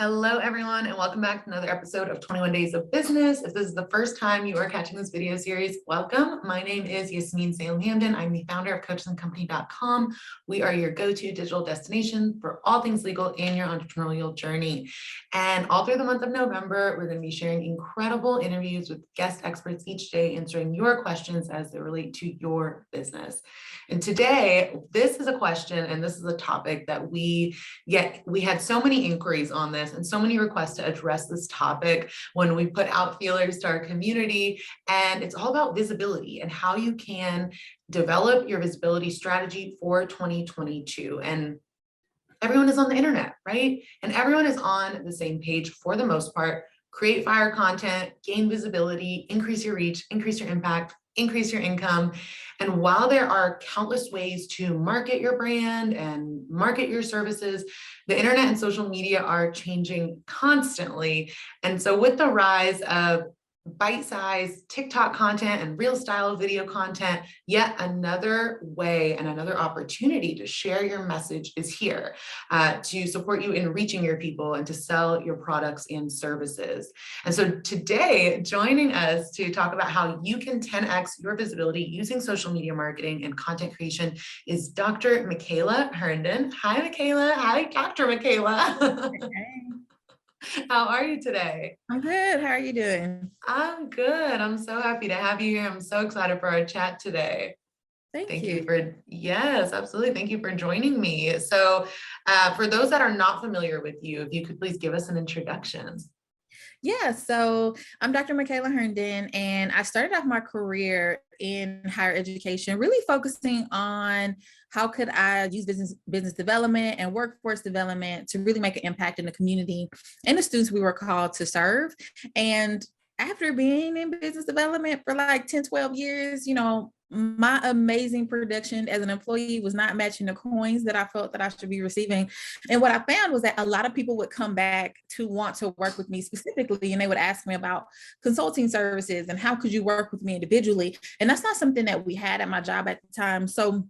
Hello, everyone, and welcome back to another episode of 21 Days of Business. If this is the first time you are catching this video series, welcome. My name is Yasmin Salem Herndon. I'm the founder of coachesandcompany.com. We are your go-to digital destination for all things legal in your entrepreneurial journey. And all through the month of November, we're going to be sharing incredible interviews with guest experts each day, answering your questions as they relate to your business. And today, this is a question, and this is a topic that we had so many inquiries on this and so many requests to address this topic when we put out feelers to our community. And it's all about visibility and how you can develop your visibility strategy for 2022. And everyone is on the internet, right? And everyone is on the same page for the most part. Create fire content, gain visibility, increase your reach, increase your impact, increase your income. And while there are countless ways to market your brand and market your services, the internet and social media are changing constantly. And so with the rise of bite-sized TikTok content and real style video content, yet another way and another opportunity to share your message is here to support you in reaching your people and to sell your products and services. And so today, joining us to talk about how you can 10x your visibility using social media marketing and content creation is Dr. Micaela Herndon. Hi, Micaela. Hi, Dr. Micaela. How are you today? I'm good. How are you doing? I'm good. I'm so happy to have you here. I'm so excited for our chat today. Thank you. Yes, absolutely. Thank you for joining me. So for those that are not familiar with you, if you could please give us an introduction. Yeah, so I'm Dr. Micaela Herndon, and I started off my career in higher education, really focusing on how could I use business development and workforce development to really make an impact in the community and the students we were called to serve. And after being in business development for like 10, 12 years, my amazing production as an employee was not matching the coins that I felt that I should be receiving. And what I found was that a lot of people would come back to want to work with me specifically, and they would ask me about consulting services and how could you work with me individually? And that's not something that we had at my job at the time. So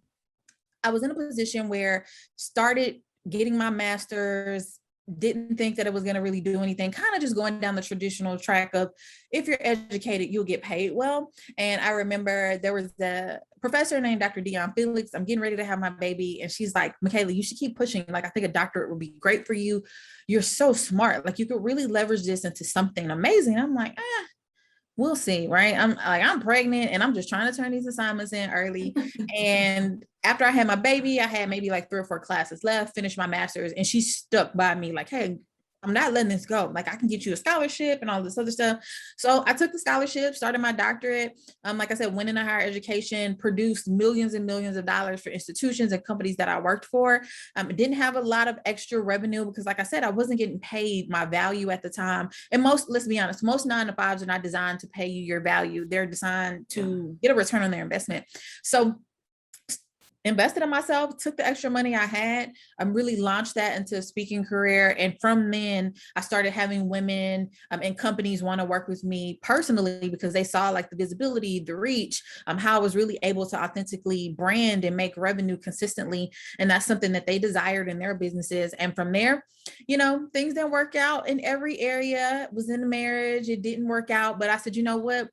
I was in a position where started getting my master's, didn't think that it was going to really do anything, kind of just going down the traditional track of if you're educated, you'll get paid well. And I remember there was a professor named Dr. Dion Felix. I'm getting ready to have my baby. And she's like, Micaela, you should keep pushing. Like, I think a doctorate would be great for you. You're so smart. Like, you could really leverage this into something amazing. I'm like, we'll see, right? I'm pregnant and I'm just trying to turn these assignments in early. And after I had my baby, I had maybe like 3 or 4 classes left, finished my master's, and she stuck by me like, hey, I'm not letting this go. Like, I can get you a scholarship and all this other stuff. So I took the scholarship, started my doctorate. Like I said, went into higher education, produced millions and millions of dollars for institutions and companies that I worked for. Didn't have a lot of extra revenue because, like I said, I wasn't getting paid my value at the time. And let's be honest, most 9-to-5s are not designed to pay you your value. They're designed to get a return on their investment. So invested in myself, took the extra money I had, really launched that into a speaking career. And from then I started having women and companies want to work with me personally because they saw like the visibility, the reach, how I was really able to authentically brand and make revenue consistently. And that's something that they desired in their businesses. And from there, things didn't work out in every area. Was in a marriage. It didn't work out. But I said, you know what?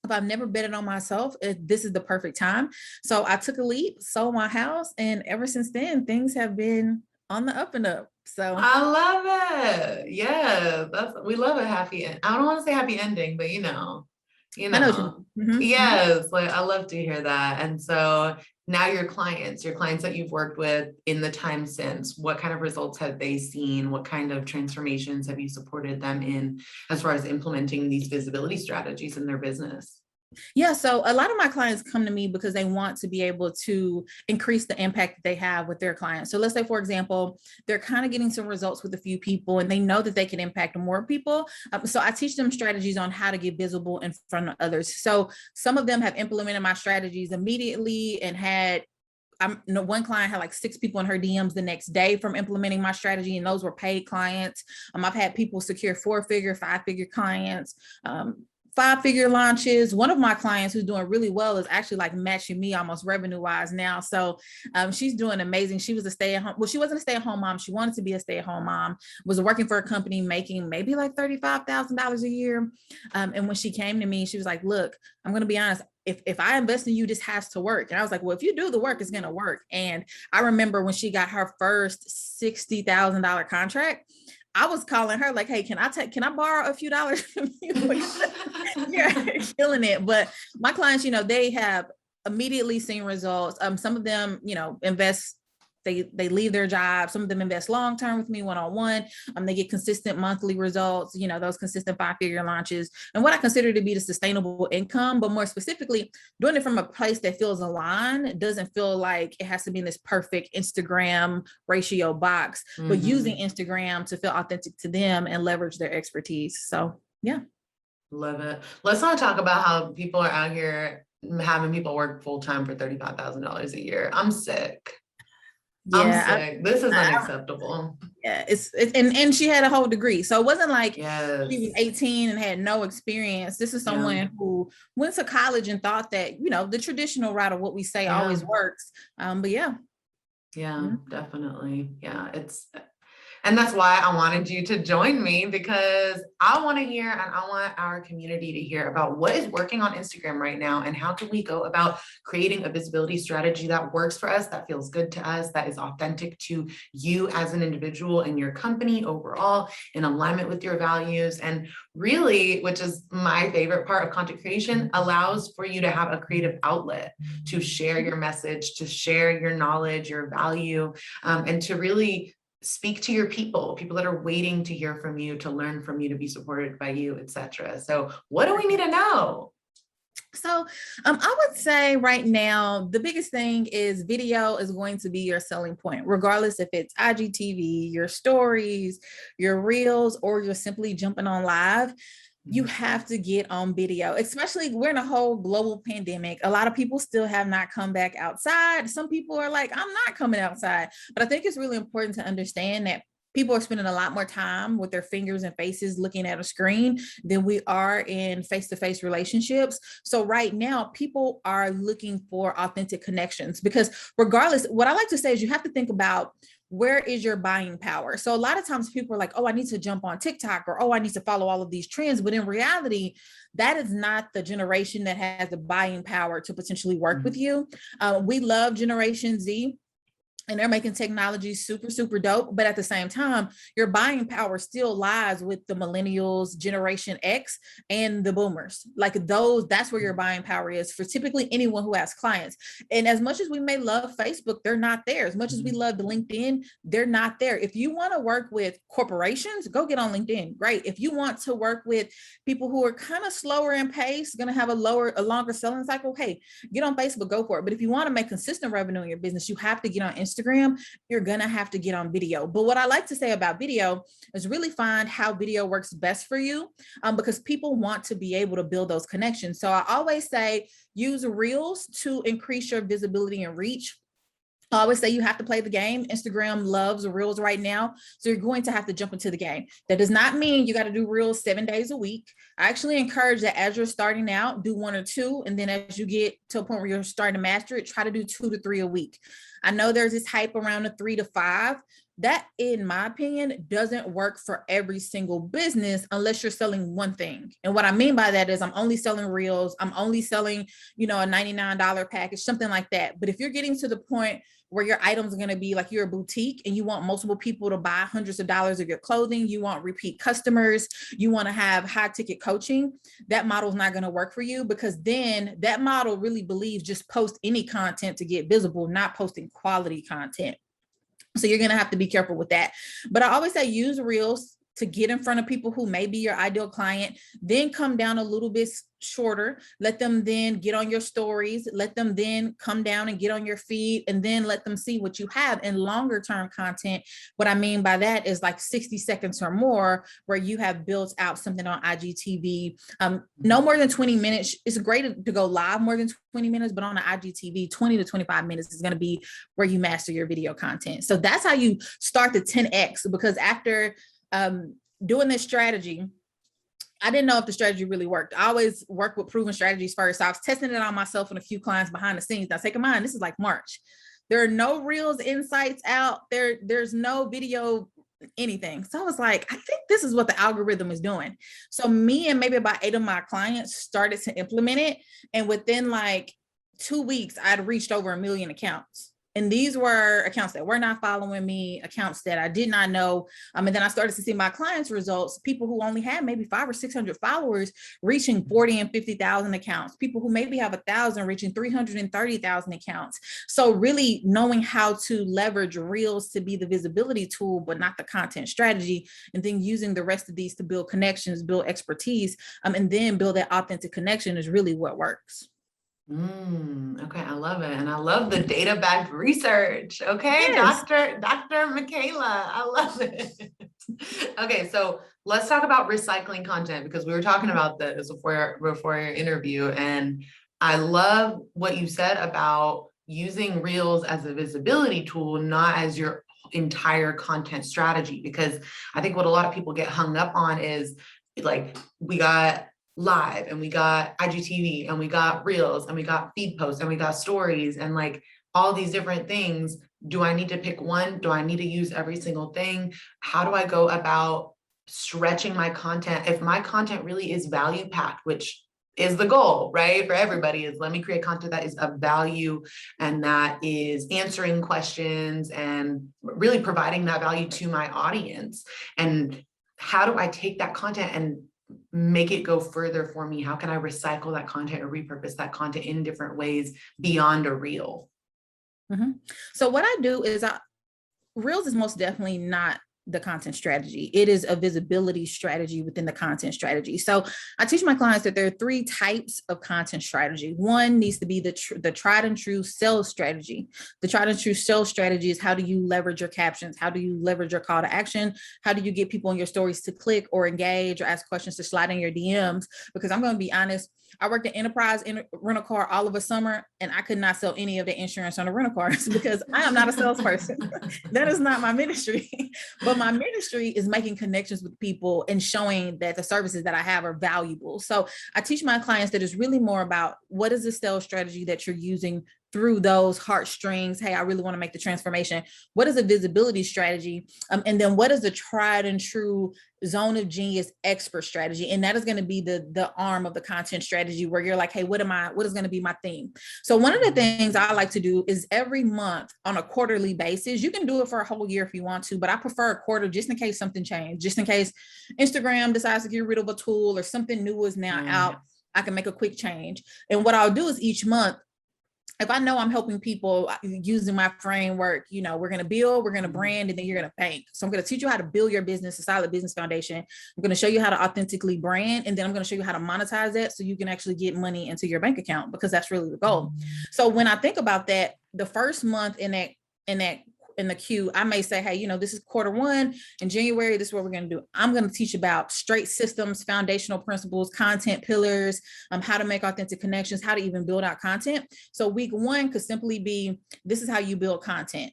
If I've never betted on myself, this is the perfect time. So I took a leap, sold my house, and ever since then, things have been on the up and up. So I love it. Yeah, we love a happy end. I don't want to say happy ending, but I know. Yes, like I love to hear that. And so now your clients that you've worked with in the time since, what kind of results have they seen? What kind of transformations have you supported them in as far as implementing these visibility strategies in their business? Yeah. So a lot of my clients come to me because they want to be able to increase the impact that they have with their clients. So let's say, for example, they're kind of getting some results with a few people and they know that they can impact more people. So I teach them strategies on how to get visible in front of others. So some of them have implemented my strategies immediately and one client had like 6 people in her DMs the next day from implementing my strategy, and those were paid clients. I've had people secure 4-figure, 5-figure clients. 5-figure launches. One of my clients who's doing really well is actually like matching me almost revenue wise now. So she's doing amazing. She was a stay-at-home. Well, she wasn't a stay-at-home mom. She wanted to be a stay-at-home mom, was working for a company making maybe like $35,000 a year. And when she came to me, she was like, look, I'm going to be honest. If I invest in you, this has to work. And I was like, well, if you do the work, it's going to work. And I remember when she got her first $60,000 contract, I was calling her like, hey, can I borrow a few dollars from you? You're killing it. But my clients, they have immediately seen results. Some of them, invest, they leave their job. Some of them invest long-term with me one-on-one. They get consistent monthly results, those consistent 5-figure launches, and what I consider to be the sustainable income, but more specifically doing it from a place that feels aligned. It doesn't feel like it has to be in this perfect Instagram ratio box, but using Instagram to feel authentic to them and leverage their expertise. So yeah. Love it. Let's not talk about how people are out here having people work full-time for $35,000 a year. I'm sick. Yeah, I'm sick. This is unacceptable. Yeah, and she had a whole degree. So it wasn't like she was 18 and had no experience. This is someone who went to college and thought that, the traditional route of what we say always works. But yeah. Yeah, definitely. Yeah, and that's why I wanted you to join me, because I want to hear, and I want our community to hear about what is working on Instagram right now, and how can we go about creating a visibility strategy that works for us, that feels good to us, that is authentic to you as an individual and your company overall, in alignment with your values. And really, which is my favorite part of content creation, allows for you to have a creative outlet to share your message, to share your knowledge, your value, and to really speak to your people that are waiting to hear from you, to learn from you, to be supported by you, etc. So what do we need to know? So I would say right now, the biggest thing is video is going to be your selling point, regardless if it's IGTV, your stories, your reels, or you're simply jumping on live. You have to get on video, especially we're in a whole global pandemic. A lot of people still have not come back outside. Some people are like, I'm not coming outside. But I think it's really important to understand that people are spending a lot more time with their fingers and faces looking at a screen than we are in face-to-face relationships. So right now, people are looking for authentic connections, because regardless, what I like to say is you have to think about, where is your buying power? So a lot of times people are like, oh, I need to jump on TikTok, or, oh, I need to follow all of these trends. But in reality, that is not the generation that has the buying power to potentially work with you. We love Generation Z, and they're making technology super, super dope. But at the same time, your buying power still lies with the millennials, Generation X, and the boomers. Like those, that's where your buying power is for typically anyone who has clients. And as much as we may love Facebook, they're not there. As much as we love LinkedIn, they're not there. If you want to work with corporations, go get on LinkedIn. Great. If you want to work with people who are kind of slower in pace, going to have a longer selling cycle, hey, get on Facebook, go for it. But if you want to make consistent revenue in your business, you have to get on Instagram. You're going to have to get on video. But what I like to say about video is really find how video works best for you, because people want to be able to build those connections. So I always say use Reels to increase your visibility and reach. I always say you have to play the game. Instagram loves Reels right now. So you're going to have to jump into the game. That does not mean you got to do Reels 7 days a week. I actually encourage that as you're starting out, do 1 or 2. And then as you get to a point where you're starting to master it, try to do 2 to 3 a week. I know there's this hype around the 3 to 5. That, in my opinion, doesn't work for every single business unless you're selling one thing. And what I mean by that is I'm only selling Reels. I'm only selling, a $99 package, something like that. But if you're getting to the point where your items are going to be like you're a boutique and you want multiple people to buy hundreds of dollars of your clothing, you want repeat customers, you want to have high ticket coaching, that model is not going to work for you, because then that model really believes just post any content to get visible, not posting quality content. So you're going to have to be careful with that. But I always say use Reels to get in front of people who may be your ideal client, then come down a little bit shorter, let them then get on your stories, let them then come down and get on your feed, and then let them see what you have in longer term content. What I mean by that is like 60 seconds or more, where you have built out something on IGTV, no more than 20 minutes. It's great to go live more than 20 minutes, but on the IGTV, 20 to 25 minutes is going to be where you master your video content. So that's how you start the 10X, because after doing this strategy, I didn't know if the strategy really worked. I always work with proven strategies first. So I was testing it on myself and a few clients behind the scenes. Now, take in mind, this is like March. There are no reels insights out there. There's no video, anything. So I was like, I think this is what the algorithm is doing. So me and maybe about 8 of my clients started to implement it. And within like 2 weeks, I'd reached over 1 million accounts. And these were accounts that were not following me, accounts that I did not know. And then I started to see my clients' results, people who only had maybe 500 or 600 followers reaching 40 and 50,000 accounts, people who maybe have 1,000 reaching 330,000 accounts. So really knowing how to leverage reels to be the visibility tool, but not the content strategy. And then using the rest of these to build connections, build expertise, and then build that authentic connection is really what works. Okay, I love it. And I love the data-backed research. Okay, Yes. Dr. Micaela, I love it. Okay, so let's talk about recycling content, because we were talking about this before your interview. And I love what you said about using Reels as a visibility tool, not as your entire content strategy. Because I think what a lot of people get hung up on is like, we got live and we got IGTV and we got reels and we got feed posts and we got stories and like all these different things. Do I need to pick one? Do I need to use every single thing? How do I go about stretching my content? If my content really is value packed, which is the goal, right? For everybody, is let me create content that is of value and that is answering questions and really providing that value to my audience. And how do I take that content and make it go further for me? How can I recycle that content or repurpose that content in different ways beyond a reel? So what I do is Reels is most definitely not the content strategy. It is a visibility strategy within the content strategy. So I teach my clients that there are 3 types of content strategy. One needs to be the tried and true sales strategy. The tried and true sales strategy is, how do you leverage your captions? How do you leverage your call to action? How do you get people in your stories to click or engage or ask questions, to slide in your DMs? Because I'm going to be honest, I worked at Enterprise rental car all of a summer, and I could not sell any of the insurance on the rental cars because I am not a salesperson. That is not my ministry. But my ministry is making connections with people and showing that the services that I have are valuable. So I teach my clients that it's really more about, what is the sales strategy that you're using through those heartstrings? Hey, I really want to make the transformation. What is a visibility strategy? And then what is the tried and true zone of genius expert strategy? And that is going to be the arm of the content strategy, where you're like, hey, what is going to be my theme? So one of the things I like to do is every month on a quarterly basis. You can do it for a whole year if you want to, but I prefer a quarter, just in case something changed, just in case Instagram decides to get rid of a tool or something new is now out. I can make a quick change. And what I'll do is each month, if I know I'm helping people using my framework, we're going to build, we're going to brand, and then you're going to bank. So I'm going to teach you how to build your business, a solid business foundation. I'm going to show you how to authentically brand, and then I'm going to show you how to monetize that so you can actually get money into your bank account, because that's really the goal. So when I think about that, the first month in the queue, I may say, hey, this is quarter 1 in January. This is what we're going to do. I'm going to teach about straight systems, foundational principles, content pillars, how to make authentic connections, how to even build out content. So week 1 could simply be, this is how you build content.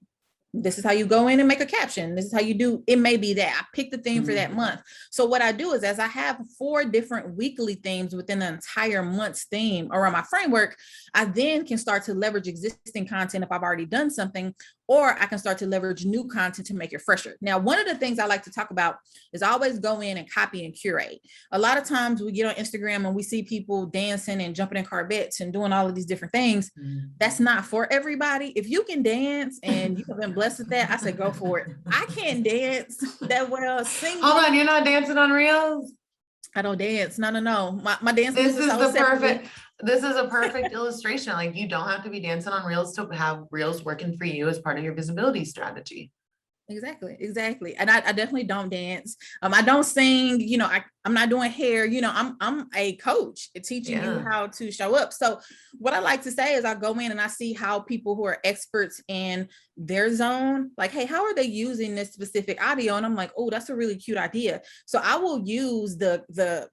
This is how you go in and make a caption. This is how you do. It may be that I pick the theme for that month. So what I do is, as I have 4 different weekly themes within the entire month's theme around my framework, I then can start to leverage existing content if I've already done something, or I can start to leverage new content to make it fresher. Now, one of the things I like to talk about is always go in and copy and curate. A lot of times we get on Instagram and we see people dancing and jumping in Corvettes and doing all of these different things. That's not for everybody. If you can dance and you have been blessed with that, I said, go for it. I can't dance that well. Singing. Hold on, you're not dancing on Reels? I don't dance. No. My dance. This is a perfect illustration. Like, you don't have to be dancing on Reels to have Reels working for you as part of your visibility strategy. Exactly. And I definitely don't dance. I don't sing, I'm not doing hair, I'm a coach teaching you how to show up. So what I like to say is, I go in and I see how people who are experts in their zone, like, hey, how are they using this specific audio? And I'm like, oh, that's a really cute idea. So I will use the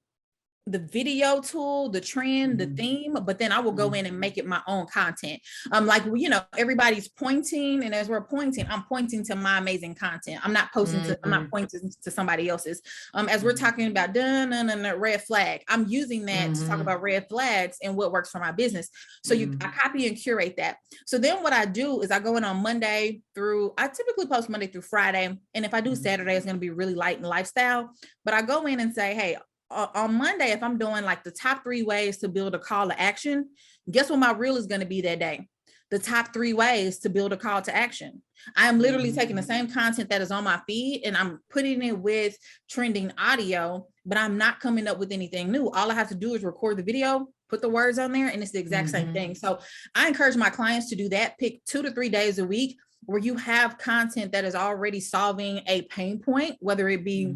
the video tool, the trend, the theme, but then I will go in and make it my own content. Like, you know, everybody's pointing, and as we're pointing, I'm pointing to my amazing content. I'm not posting to, I'm not pointing to somebody else's. As we're talking about red flag, I'm using that to talk about red flags and what works for my business. So I copy and curate that. So then what I do is I go in on Monday through, I typically post Monday through Friday. And if I do Saturday, it's going to be really light and lifestyle, but I go in and say, hey, on Monday, if I'm doing like the top 3 ways to build a call to action, guess what my reel is going to be that day? The top 3 ways to build a call to action. I am literally taking the same content that is on my feed and I'm putting it with trending audio, but I'm not coming up with anything new. All I have to do is record the video, put the words on there, and it's the exact same thing. So I encourage my clients to do that. Pick 2 to 3 days a week where you have content that is already solving a pain point, whether it be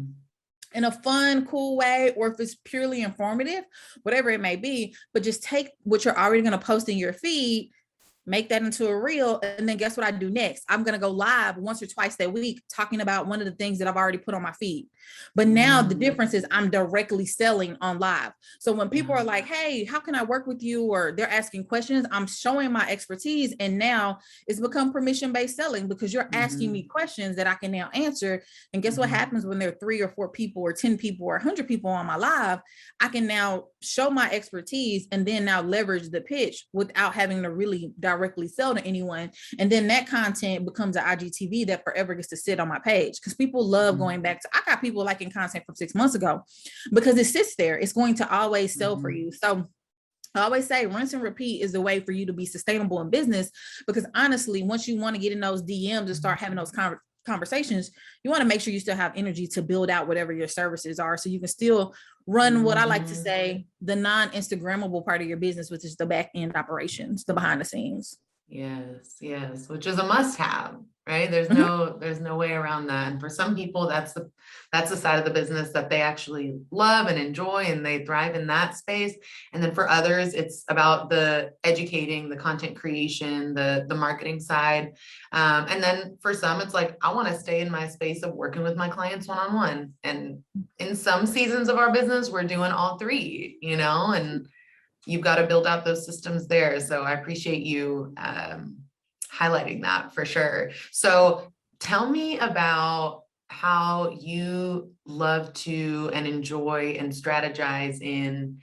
in a fun, cool way, or if it's purely informative, whatever it may be, but just take what you're already going to post in your feed, make that into a reel. And then guess what I do next? I'm going to go live once or twice that week talking about one of the things that I've already put on my feed. But now the difference is I'm directly selling on live. So when people are like, hey, how can I work with you? Or they're asking questions, I'm showing my expertise. And now it's become permission-based selling because you're asking me questions that I can now answer. And guess what happens when there are 3 or 4 people or 10 people or 100 people on my live? I can now show my expertise and then now leverage the pitch without having to really directly sell to anyone. And then that content becomes an IGTV that forever gets to sit on my page because people love going back to, I got people liking content from 6 months ago because it sits there. It's going to always sell for you. So I always say rinse and repeat is the way for you to be sustainable in business, because honestly, once you want to get in those DMs and start having those conversations, you want to make sure you still have energy to build out whatever your services are so you can still run what I like to say, the non-Instagrammable part of your business, which is the back end operations, the behind the scenes. Yes, which is a must have, right? There's no way around that. And for some people, that's the side of the business that they actually love and enjoy, and they thrive in that space. And then for others, it's about the educating, the content creation, the marketing side. And then for some, it's like, I want to stay in my space of working with my clients one-on-one. And in some seasons of our business, we're doing all 3, you know, and you've got to build out those systems there. So I appreciate you highlighting that for sure. So tell me about how you love to and enjoy and strategize in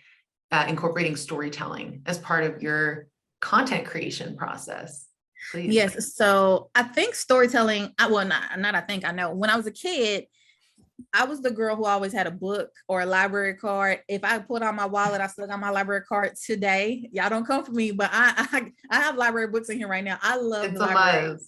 incorporating storytelling as part of your content creation process. Please. Yes. So I think storytelling, I know when I was a kid, I was the girl who always had a book or a library card. If I put on my wallet, I still got my library card today. Y'all don't come for me, but I have library books in here right now. I love the library.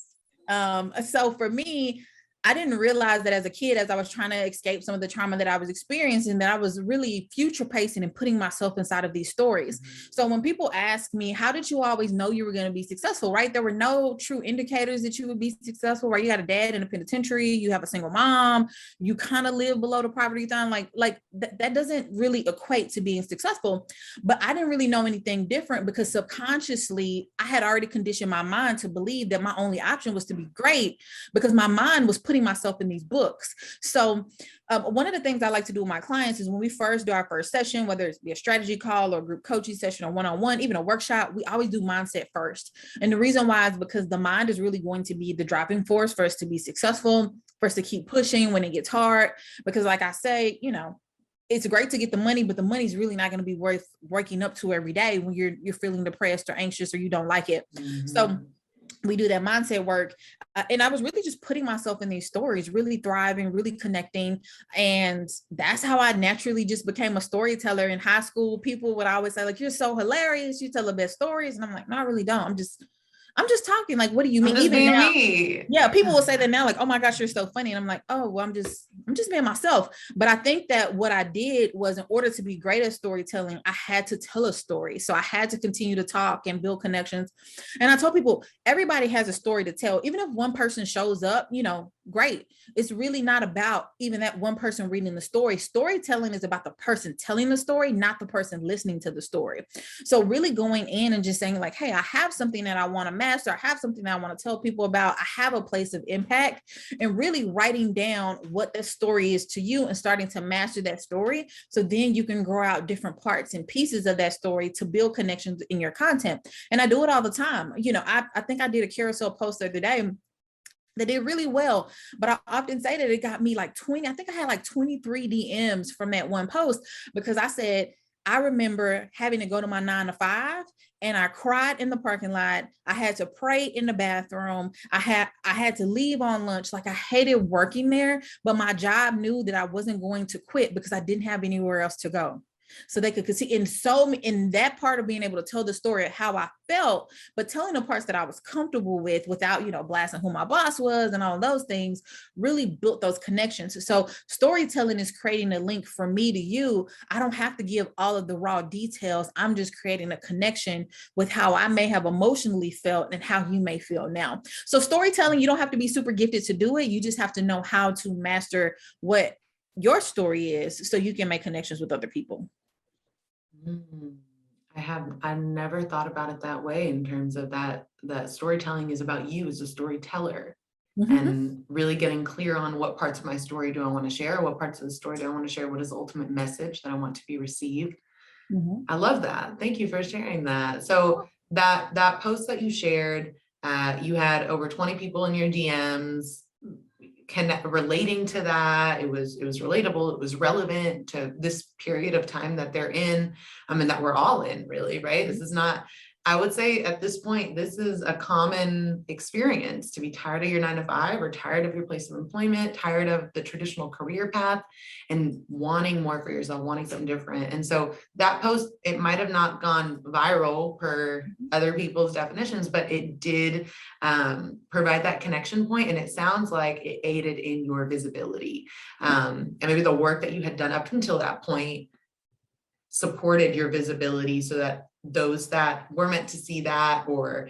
So for me, I didn't realize that as a kid, as I was trying to escape some of the trauma that I was experiencing, that I was really future pacing and putting myself inside of these stories. So when people ask me, how did you always know you were going to be successful, right? There were no true indicators that you would be successful, right? You had a dad in a penitentiary, you have a single mom, you kind of live below the poverty line. That doesn't really equate to being successful. But I didn't really know anything different because subconsciously I had already conditioned my mind to believe that my only option was to be great because my mind was putting myself in these books. So one of the things I like to do with my clients is when we first do our first session, whether it's be a strategy call or group coaching session or one-on-one, even a workshop, we always do mindset first. And the reason why is because the mind is really going to be the driving force for us to be successful, for us to keep pushing when it gets hard. Because like I say, you know, it's great to get the money, but the money's really not going to be worth waking up to every day when you're feeling depressed or anxious or you don't like it. So we do that mindset work. And I was really just putting myself in these stories, really thriving, really connecting. And that's how I naturally just became a storyteller. In high school, people would always say, like, you're so hilarious. You tell the best stories. And I'm like, no, I really don't. I'm just talking. Like, what do you mean? Even now, yeah, people will say that now, like, oh my gosh, you're so funny. And I'm like, oh, well, I'm just being myself. But I think that what I did was, in order to be great at storytelling, I had to tell a story. So I had to continue to talk and build connections. And I told people, everybody has a story to tell. Even if one person shows up, you know, great. It's really not about even that one person reading the story. Storytelling is about the person telling the story, not the person listening to the story. So really going in and just saying like, hey, I have something that I want to master. I have something that I want to tell people about. I have a place of impact, and really writing down what the story is to you and starting to master that story. So then you can grow out different parts and pieces of that story to build connections in your content. And I do it all the time. You know, I think I did a carousel post the other day that did really well, but I often say that it got me like 20, I think I had like 23 DMs from that one post, because I said, I remember having to go to my 9 to 5 and I cried in the parking lot. I had to pray in the bathroom. I had to leave on lunch. Like I hated working there, but my job knew that I wasn't going to quit because I didn't have anywhere else to go. So they could see in that part of being able to tell the story of how I felt, but telling the parts that I was comfortable with without, you know, blasting who my boss was and all of those things, really built those connections. So storytelling is creating a link from me to you. I don't have to give all of the raw details. I'm just creating a connection with how I may have emotionally felt and how you may feel now. So storytelling, you don't have to be super gifted to do it. You just have to know how to master what your story is so you can make connections with other people. I've never thought about it that way, in terms of that storytelling is about you as a storyteller, and really getting clear on what parts of my story do I want to share, what parts of the story do I want to share, what is the ultimate message that I want to be received. I love that. Thank you for sharing that. So that post that you shared, you had over 20 people in your DMs relating to that. It was relatable. It was relevant to this period of time that they're in. I mean, that we're all in, really, right? This is not, I would say at this point, this is a common experience to be tired of your 9 to 5, or tired of your place of employment, tired of the traditional career path, and wanting more for yourself, wanting something different. And so that post, it might have not gone viral per other people's definitions, but it did provide that connection point. And it sounds like it aided in your visibility. And maybe the work that you had done up until that point supported your visibility, so that those that were meant to see that, or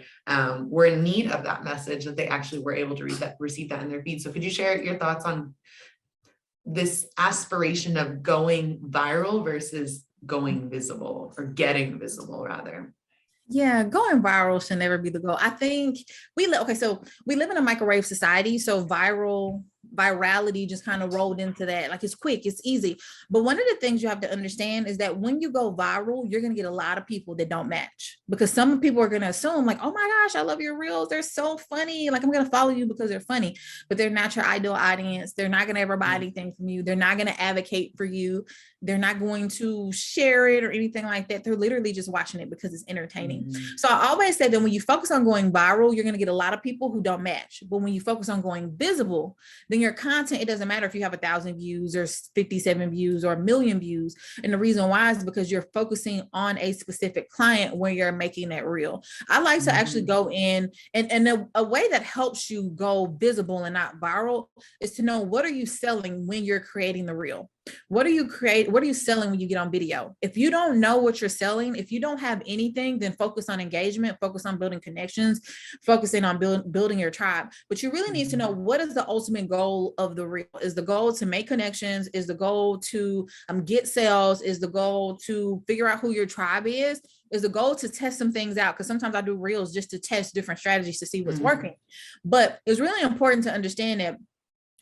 were in need of that message, that they actually were able to receive that in their feed. So could you share your thoughts on this aspiration of going viral versus going visible, or getting visible rather? Yeah, going viral should never be the goal. I think we live in a microwave society, so virality just kind of rolled into that. Like, it's quick, it's easy. But one of the things you have to understand is that when you go viral, you're going to get a lot of people that don't match, because some people are going to assume like, oh my gosh, I love your reels, they're so funny, like I'm going to follow you because they're funny. But they're not your ideal audience. They're not going to ever buy anything from you. They're not going to advocate for you. They're not going to share it or anything like that. They're literally just watching it because it's entertaining. So I always say that when you focus on going viral, you're going to get a lot of people who don't match. But when you focus on going visible, then your content, it doesn't matter if you have 1,000 views or 57 views or 1,000,000 views. And the reason why is because you're focusing on a specific client when you're making that reel. I like to actually go in, and a way that helps you go visible and not viral is to know, what are you selling when you're creating the reel? What are you selling when you get on video? If you don't know what you're selling, if you don't have anything, then focus on engagement, focus on building connections, focusing on building your tribe. But you really need to know, what is the ultimate goal of the reel? Is the goal to make connections? Is the goal to get sales? Is the goal to figure out who your tribe is? Is the goal to test some things out? Because sometimes I do reels just to test different strategies to see what's working. But it's really important to understand that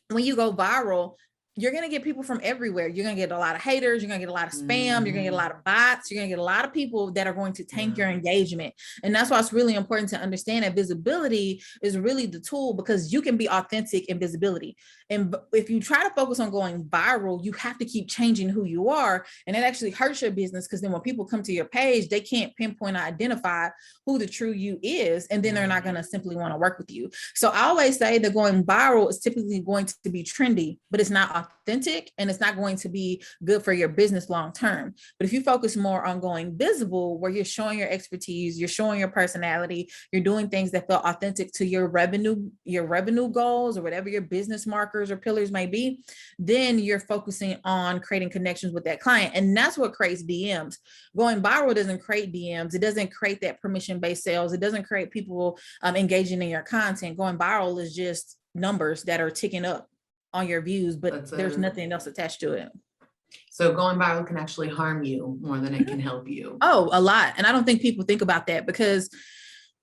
when you go viral, you're going to get people from everywhere. You're going to get a lot of haters. You're going to get a lot of spam. You're going to get a lot of bots. You're going to get a lot of people that are going to tank your engagement. And that's why it's really important to understand that visibility is really the tool, because you can be authentic in visibility. And if you try to focus on going viral, you have to keep changing who you are. And it actually hurts your business, because then when people come to your page, they can't pinpoint or identify who the true you is. And then they're not going to simply want to work with you. So I always say that going viral is typically going to be trendy, but it's not authentic, and it's not going to be good for your business long term. But if you focus more on going visible, where you're showing your expertise, you're showing your personality, you're doing things that feel authentic to your revenue goals, or whatever your business markers or pillars may be, then you're focusing on creating connections with that client. And that's what creates DMs. Going viral doesn't create DMs. It doesn't create that permission-based sales. It doesn't create people engaging in your content. Going viral is just numbers that are ticking up on your views, but there's nothing else attached to it. So going viral can actually harm you more than it can help you. Oh, a lot. And I don't think people think about that, because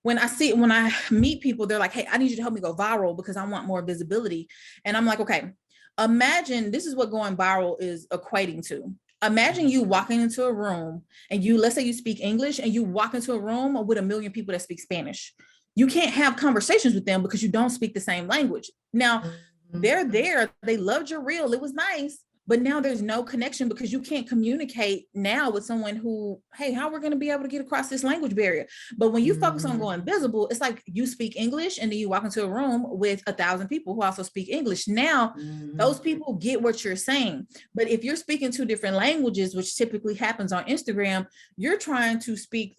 when I meet people, they're like, hey, I need you to help me go viral because I want more visibility. And I'm like, okay, imagine this is what going viral is equating to. Imagine you walking into a room and let's say you speak English, and you walk into a room with 1 million people that speak Spanish. You can't have conversations with them because you don't speak the same language. Now, they're there, they loved your reel, it was nice, but now there's no connection because you can't communicate now with someone who, hey, how we're going to be able to get across this language barrier? But when you focus on going visible, it's like you speak English and then you walk into a room with 1,000 people who also speak English. Now, those people get what you're saying. But if you're speaking 2 different languages, which typically happens on Instagram, you're trying to speak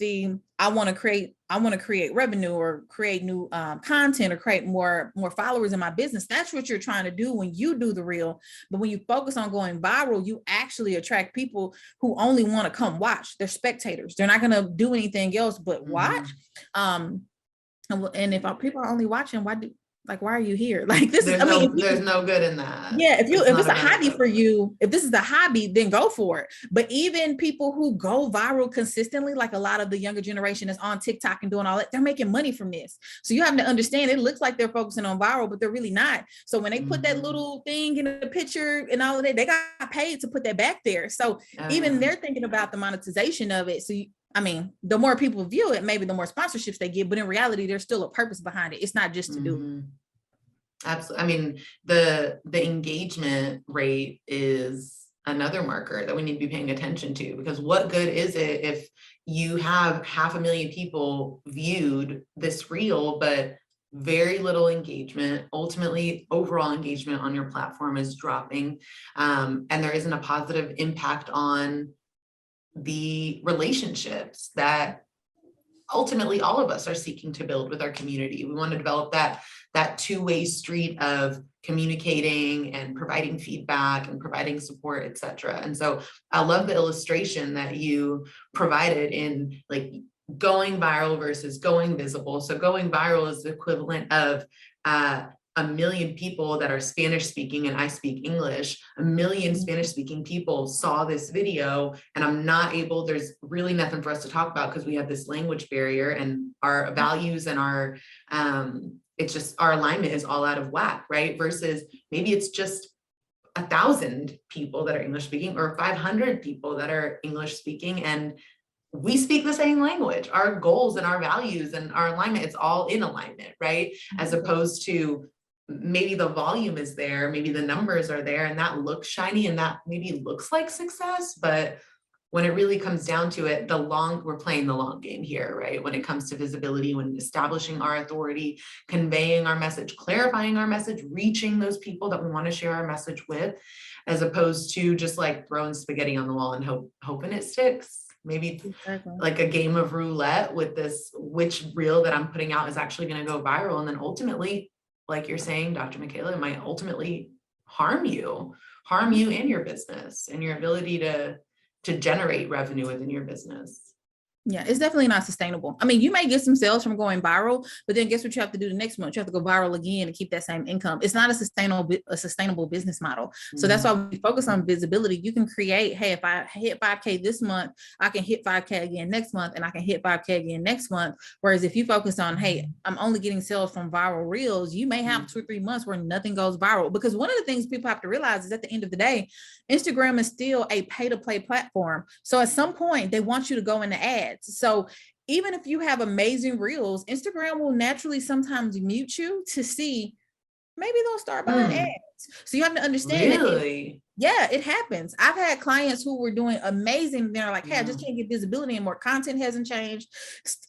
I want to create revenue or create new content or create more followers in my business. That's what you're trying to do when you do the reel. But when you focus on going viral, you actually attract people who only want to come watch. They're spectators. They're not going to do anything else but watch. And if people are only watching, why are you here? Like this there's no good in that. Yeah, if it's a hobby for you, if this is a hobby, then go for it. But even people who go viral consistently, like a lot of the younger generation is on TikTok and doing all that, they're making money from this. So you have to understand, it looks like they're focusing on viral, but they're really not. So when they put that little thing in the picture and all of that, they got paid to put that back there. So they're thinking about the monetization of it. So the more people view it, maybe the more sponsorships they get, but in reality, there's still a purpose behind it. It's not just to do it. Absolutely. I mean, the engagement rate is another marker that we need to be paying attention to, because what good is it if you have 500,000 people viewed this reel, but very little engagement? Ultimately, overall engagement on your platform is dropping, and there isn't a positive impact on the relationships that ultimately all of us are seeking to build with our community. We want to develop that two-way street of communicating and providing feedback and providing support, etc. And so I love the illustration that you provided in like going viral versus going visible. So going viral is the equivalent of 1 million people that are Spanish speaking and I speak English. 1 million Spanish speaking people saw this video, and there's really nothing for us to talk about because we have this language barrier and our values and our it's just our alignment is all out of whack, right? Versus maybe it's just 1,000 people that are English speaking or 500 people that are English speaking, and we speak the same language. Our goals and our values and our alignment, it's all in alignment, right? As opposed to maybe the volume is there, maybe the numbers are there, and that looks shiny and that maybe looks like success, but when it really comes down to it, we're playing the long game here, right? When it comes to visibility, when establishing our authority, conveying our message, clarifying our message, reaching those people that we want to share our message with, as opposed to just like throwing spaghetti on the wall and hoping it sticks. Maybe like a game of roulette with this, which reel that I'm putting out is actually going to go viral. And then ultimately, like you're saying, Dr. Micaela, it might ultimately harm you in your business and your ability to generate revenue within your business. Yeah, it's definitely not sustainable. I mean, you may get some sales from going viral, but then guess what you have to do the next month? You have to go viral again and keep that same income. It's not a sustainable business model. So that's why we focus on visibility. You can create, hey, if I hit 5K this month, I can hit 5K again next month, and I can hit 5K again next month. Whereas if you focus on, hey, I'm only getting sales from viral reels, you may have 2 or 3 months where nothing goes viral. Because one of the things people have to realize is at the end of the day, Instagram is still a pay-to-play platform. So at some point, they want you to go into ads. So even if you have amazing reels, Instagram will naturally sometimes mute you to see, maybe they'll start buying ads. So you have to understand that it happens. I've had clients who were doing amazing. They're like, hey, I just can't get visibility anymore. Content hasn't changed,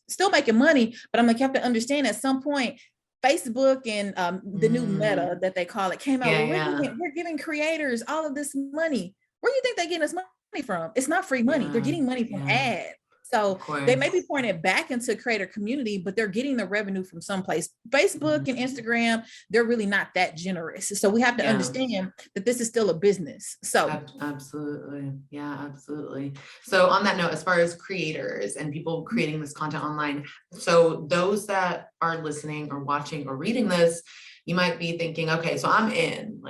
still making money. But I'm like, you have to understand at some point, Facebook and the new Meta that they call it came out. We're giving creators all of this money. Where do you think they're getting this money from? It's not free money. They're getting money from ads. So they may be pouring it back into creator community, but they're getting the revenue from someplace. Facebook and Instagram, they're really not that generous. So we have to understand that this is still a business. So absolutely. Yeah, absolutely. So on that note, as far as creators and people creating this content online, so those that are listening or watching or reading this, you might be thinking, okay, so I'm in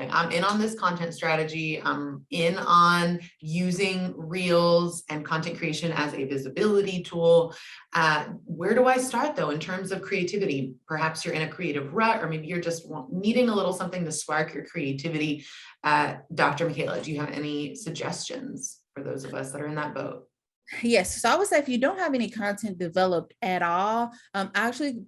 on this content strategy. I'm in on using Reels and content creation as a visibility tool. Where do I start though, in terms of creativity? Perhaps you're in a creative rut, or maybe you're just needing a little something to spark your creativity. Dr. Micaela, do you have any suggestions for those of us that are in that boat? Yes. So I would say if you don't have any content developed at all, I actually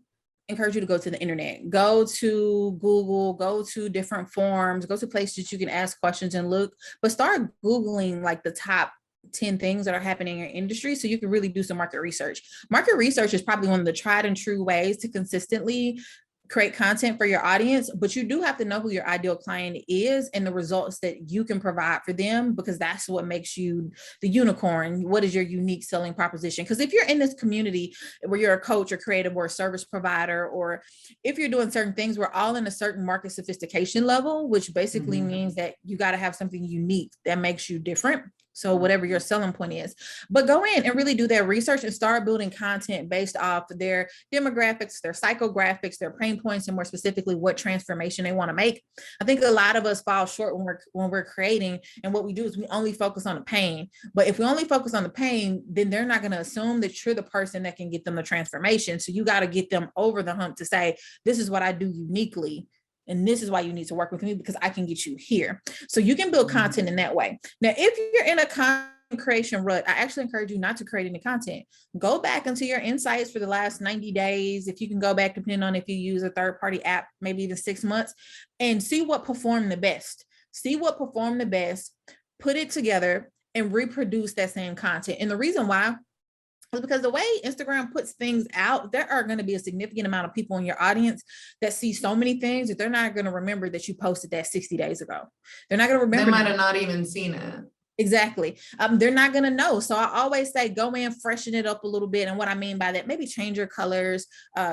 encourage you to go to the internet, go to Google, go to different forums, go to places you can ask questions and look, but start Googling like the top 10 things that are happening in your industry so you can really do some market research. Market research is probably one of the tried and true ways to consistently create content for your audience, but you do have to know who your ideal client is and the results that you can provide for them, because that's what makes you the unicorn. What is your unique selling proposition? Because if you're in this community where you're a coach or creative or a service provider, or if you're doing certain things, we're all in a certain market sophistication level, which basically means that you got to have something unique that makes you different. So whatever your selling point is, but go in and really do that research and start building content based off their demographics, their psychographics, their pain points, and more specifically, what transformation they want to make. I think a lot of us fall short when we're creating, and what we do is we only focus on the pain. But if we only focus on the pain, then they're not going to assume that you're the person that can get them the transformation. So you got to get them over the hump to say, this is what I do uniquely. And this is why you need to work with me, because I can get you here. So you can build content in that way. Now, if you're in a content creation rut, I actually encourage you not to create any content. Go back into your insights for the last 90 days. If you can go back, depending on if you use a third-party app, maybe even 6 months, and see what performed the best. See what performed the best, put it together, and reproduce that same content. And the reason why is because the way Instagram puts things out, there are going to be a significant amount of people in your audience that see so many things that they're not going to remember that you posted that 60 days ago. They're not going to remember. They might have not even seen it. Exactly. They're not going to know. So I always say, go in, freshen it up a little bit. And what I mean by that, maybe change your colors,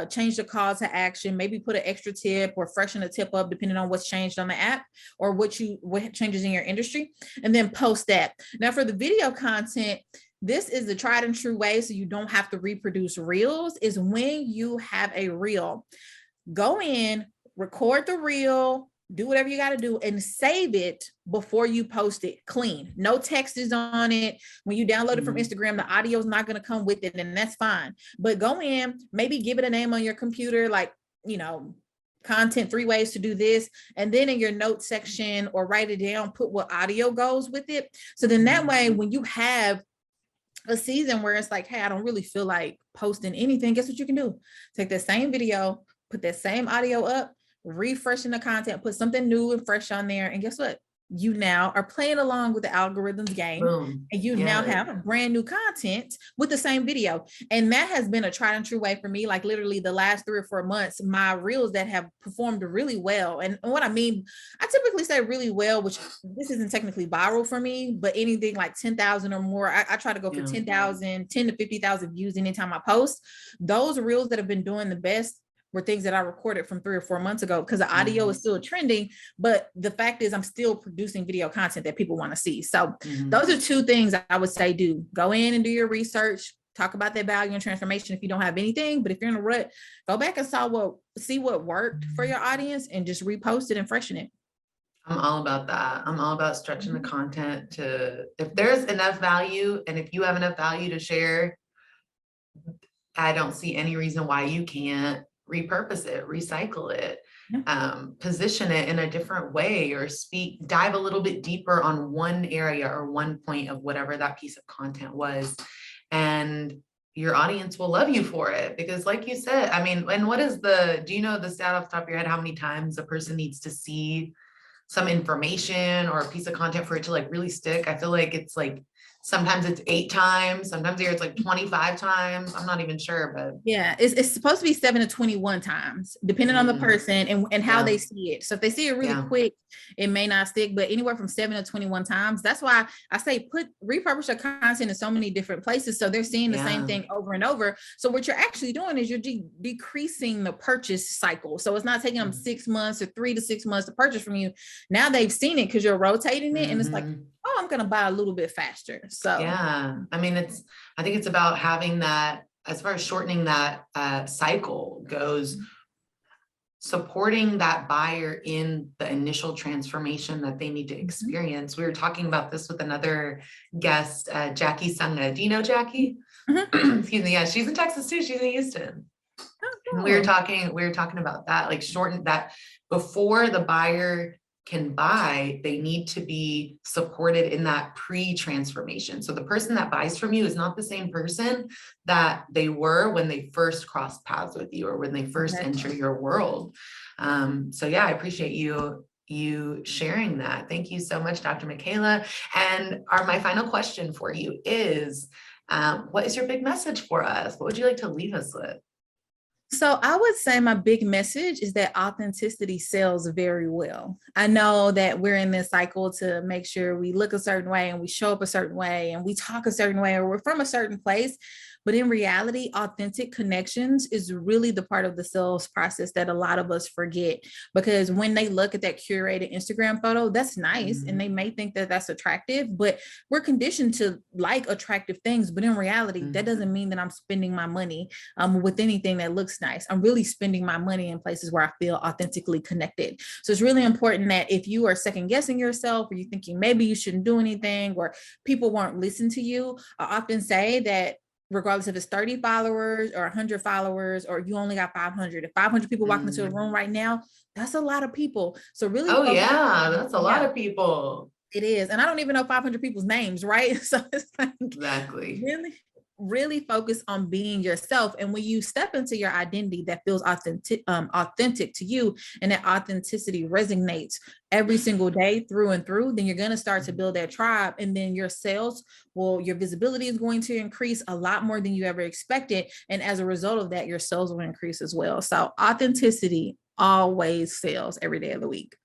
change the call to action, maybe put an extra tip or freshen a tip up, depending on what's changed on the app or what changes in your industry, and then post that. Now for the video content, this is the tried and true way, so you don't have to reproduce reels, is when you have a reel, go in, record the reel, do whatever you got to do, and save it before you post it clean. No text is on it. When you download it from Instagram, the audio is not going to come with it, and that's fine. But go in, maybe give it a name on your computer, like, content 3 ways to do this, and then in your notes section or write it down, put what audio goes with it. So then that way, when you have a season where it's like, hey, I don't really feel like posting anything, guess what you can do? Take that same video, put that same audio up, refreshing the content, put something new and fresh on there. And guess what? You now are playing along with the algorithms game. Boom. And you now have brand new content with the same video. And that has been a tried and true way for me. Like literally the last 3 or 4 months, my reels that have performed really well. And what I mean, I typically say really well, which this isn't technically viral for me, but anything like 10,000 or more, I try to go for 10,000, 10 to 50,000 views anytime I post. Those reels that have been doing the best were things that I recorded from 3 or 4 months ago, because the audio is still trending, but the fact is I'm still producing video content that people want to see. So those are 2 things I would say do. Go in and do your research, talk about that value and transformation if you don't have anything, but if you're in a rut, go back and see what worked for your audience and just repost it and freshen it. I'm all about that. I'm all about stretching the content to, if there's enough value and if you have enough value to share, I don't see any reason why you can't repurpose it, recycle it, position it in a different way, or dive a little bit deeper on one area or one point of whatever that piece of content was. And your audience will love you for it, because like you said, I mean, and do you know the stat off the top of your head, how many times a person needs to see some information or a piece of content for it to like really stick? I feel like it's like, sometimes it's 8 times, sometimes it's like 25 times. I'm not even sure, but yeah, it's supposed to be 7 to 21 times, depending on the person and how they see it. So if they see it really quick, it may not stick, but anywhere from 7 to 21 times. That's why I say repurpose your content in so many different places, so they're seeing the same thing over and over. So what you're actually doing is you're decreasing the purchase cycle. So it's not taking them 6 months or 3 to 6 months to purchase from you. Now they've seen it because you're rotating it, and it's like, oh, I'm going to buy a little bit faster. So yeah, I mean, I think it's about having that, as far as shortening that cycle goes, supporting that buyer in the initial transformation that they need to experience. We were talking about this with another guest, Jackie Sunga. Do you know Jackie? Excuse me. Yeah, she's in Texas too. She's in Houston. And we were talking about that, like shorten that before the buyer can buy, they need to be supported in that pre-transformation. So the person that buys from you is not the same person that they were when they first crossed paths with you or when they first enter your world. So yeah, I appreciate you sharing that. Thank you so much, Dr. Micaela. And my final question for you is, what is your big message for us? What would you like to leave us with? So I would say my big message is that authenticity sells very well. I know that we're in this cycle to make sure we look a certain way and we show up a certain way and we talk a certain way or we're from a certain place. But in reality, authentic connections is really the part of the sales process that a lot of us forget, because when they look at that curated Instagram photo, that's nice. And they may think that that's attractive, but we're conditioned to like attractive things. But in reality, that doesn't mean that I'm spending my money with anything that looks nice. I'm really spending my money in places where I feel authentically connected. So it's really important that if you are second guessing yourself, or you're thinking maybe you shouldn't do anything, or people won't listen to you, I often say that regardless if it's 30 followers or 100 followers, or you only got 500, if 500 people walk into a room right now, that's a lot of people. So really, that's a lot of people. It is. And I don't even know 500 people's names, right? So it's like, exactly. Really focus on being yourself. And when you step into your identity that feels authentic to you, and that authenticity resonates every single day through and through, then you're going to start to build that tribe. And then your sales, your visibility is going to increase a lot more than you ever expected. And as a result of that, your sales will increase as well. So authenticity always sells every day of the week.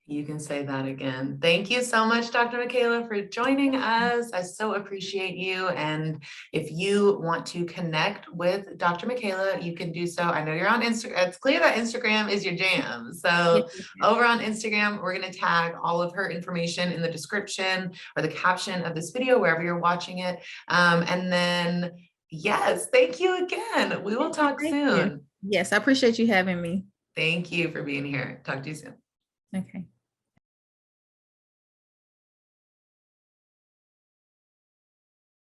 You can say that again. Thank you so much, Dr. Micaela, for joining us. I so appreciate you. And if you want to connect with Dr. Micaela, you can do so. I know you're on Instagram. It's clear that Instagram is your jam. So over on Instagram, we're going to tag all of her information in the description or the caption of this video, wherever you're watching it. And then, yes, thank you again. We will talk soon. Yes, I appreciate you having me. Thank you for being here. Talk to you soon. Okay.